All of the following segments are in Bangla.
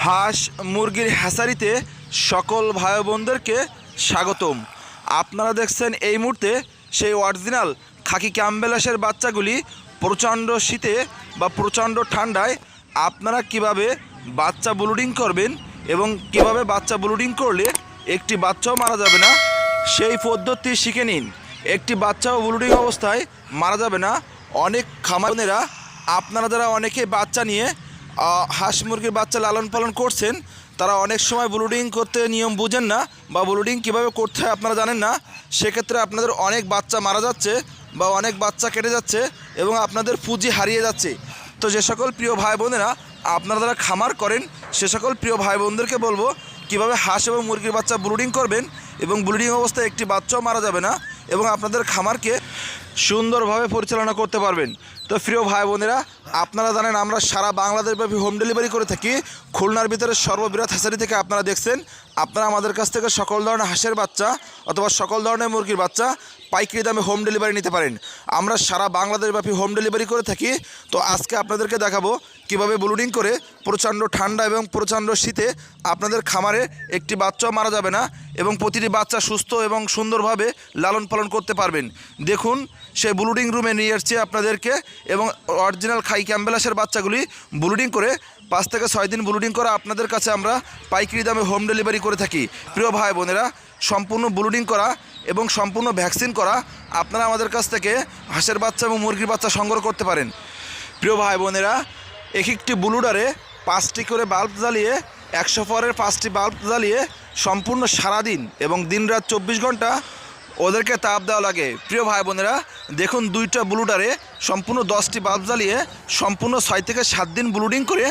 হাঁস মুরগির হ্যাচারিতে সকল ভাই বোনদেরকে স্বাগতম। আপনারা দেখছেন এই মুহূর্তে সেই অরিজিনাল খাকি ক্যাম্বেলাসের বাচ্চাগুলি প্রচণ্ড শীতে বা প্রচণ্ড ঠান্ডায় আপনারা কিভাবে বাচ্চা ব্লুডিং করবেন এবং কিভাবে বাচ্চা ব্লুডিং করলে একটি বাচ্চাও মারা যাবে না সেই পদ্ধতি শিখে নিন। একটি বাচ্চাও ব্লুডিং অবস্থায় মারা যাবে না। অনেক খামারেরা আপনারা যারা অনেকে বাচ্চা নিয়ে হাঁস মুরগির বাচ্চা লালন পালন করছেন তারা অনেক সময় ব্লুডিং করতে নিয়ম বুঝেন না বা ব্লুডিং কীভাবে করতে হয় আপনারা জানেন না। সেক্ষেত্রে আপনাদের অনেক বাচ্চা মারা যাচ্ছে বা অনেক বাচ্চা কেটে যাচ্ছে এবং আপনাদের পুঁজি হারিয়ে যাচ্ছে। তো যে সকল প্রিয় ভাই বোনেরা আপনারা যারা খামার করেন সে সকল প্রিয় ভাই বোনদেরকে বলবো কীভাবে হাঁস এবং মুরগির বাচ্চা ব্লুডিং করবেন এবং ব্লুডিং অবস্থায় একটি বাচ্চাও মারা যাবে না এবং আপনাদের খামারকে সুন্দরভাবে পরিচালনা করতে পারবেন। তো প্রিয় ভাই বোনেরা আপনারা জানেন আমরা সারা বাংলাদেশব্যাপী হোম ডেলিভারি করে থাকি। খুলনার ভিতরে সর্ববৃহৎ হ্যাচারি থেকে আপনারা দেখছেন আপনারা আমাদের কাছ থেকে সকল ধরনের হাঁসের বাচ্চা অথবা সকল ধরনের মুরগির বাচ্চা পাইকারি দামে হোম ডেলিভারি নিতে পারেন। আমরা সারা বাংলাদেশব্যাপী হোম ডেলিভারি করে থাকি। তো আজকে আপনাদেরকে দেখাবো কিভাবে ব্লুডিং করে প্রচণ্ড ঠান্ডা এবং প্রচণ্ড শীতে আপনাদের খামারে একটি বাচ্চাও মারা যাবে না এবং প্রতিটি বাচ্চা সুস্থ এবং সুন্দরভাবে লালন পালন করতে পারবেন। দেখুন সেই ব্লুডিং রুমে নিয়ে এসেছি আপনাদেরকে এবং অরিজিনাল খাকি ক্যাম্বেলাসের বাচ্চাগুলি ব্লুডিং করে 5 থেকে 6 দিন ব্লুডিং করা আপনাদের কাছে আমরা পাইকারি দামে হোম ডেলিভারি করে থাকি। প্রিয় ভাই বোনেরা সম্পূর্ণ ব্লুডিং করা এবং সম্পূর্ণ ভ্যাকসিন করা আপনারা আমাদের কাছ থেকে হাঁসের বাচ্চা এবং মুরগির বাচ্চা সংগ্রহ করতে পারেন। প্রিয় ভাই বোনেরা একটি ব্লুডারে 5টি করে বাল্ব জ্বালিয়ে 100 ফরের 5টি বাল্ব জ্বালিয়ে সম্পূর্ণ সারাদিন এবং দিনরাত 24 ঘন্টা ওদেরকে তাপ দেওয়া লাগে। প্রিয় ভাই বোনেরা দেখুন 2টা ব্লুডারে সম্পূর্ণ 10টি বাল্ব জ্বালিয়ে সম্পূর্ণ 6 থেকে 7 দিন ব্লুডিং করে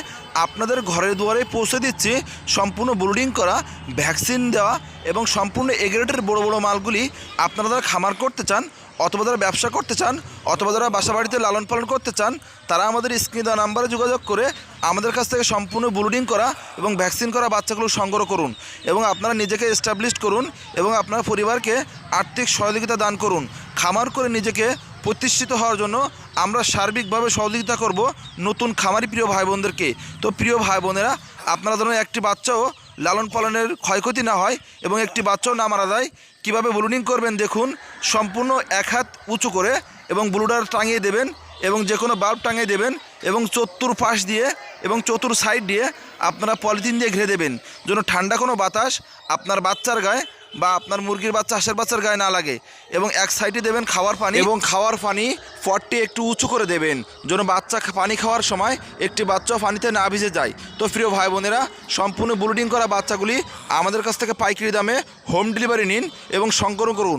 আপনাদের ঘরের দুয়ারে পৌঁছে দিচ্ছি। সম্পূর্ণ ব্লুডিং করা ভ্যাকসিন দেওয়া এবং সম্পূর্ণ এগ্রেডের বড় বড় মালগুলি আপনারা যারা খামার করতে চান অথবা যারা ব্যবসা করতে চান অথবা যারা বাসা বাড়িতে লালন পালন করতে চান তারা আমাদের স্ক্রিনে দেওয়া নাম্বারে যোগাযোগ করে আমাদের কাছ থেকে সম্পূর্ণ ব্লুডিং করা এবং ভ্যাকসিন করা বাচ্চাগুলো সংগ্রহ করুন এবং আপনারা নিজেকে এস্টাবলিশ করুন এবং আপনার পরিবারকে আর্থিক সহযোগিতা দান করুন। খামার করে নিজেকে প্রতিষ্ঠিত হওয়ার জন্য আমরা সার্বিকভাবে সহযোগিতা করব নতুন খামারি প্রিয় ভাই বোনদেরকে। তো প্রিয় ভাই বোনেরা আপনারা যেন একটি বাচ্চাও লালন পালনের ক্ষয়ক্ষতি না হয় এবং একটি বাচ্চাও না মারা যায় কীভাবে ব্লুডিং করবেন দেখুন। সম্পূর্ণ 1 হাত উঁচু করে এবং ব্লুডার টাঙিয়ে দেবেন এবং যে কোনো বাল্ব টাঙিয়ে দেবেন এবং চতুর্পাশ দিয়ে এবং চতুর সাইড দিয়ে আপনারা পলিথিন দিয়ে ঘিরে দেবেন যেন ঠান্ডা কোনো বাতাস আপনার বাচ্চার গায়ে বা আপনার মুরগির বাচ্চা হাঁসের বাচ্চার গায়ে না লাগে এবং এক সাইডে দেবেন খাওয়ার পানি এবং খাওয়ার পানি পটটি একটু উঁচু করে দেবেন যেন বাচ্চা পানি খাওয়ার সময় একটি বাচ্চাও পানিতে না ভিজে যায়। তো প্রিয় ভাই বোনেরা সম্পূর্ণ ব্লুডিং করা বাচ্চাগুলি আমাদের কাছ থেকে পাইকারি দামে হোম ডেলিভারি নিন এবং সংগ্রহ করুন।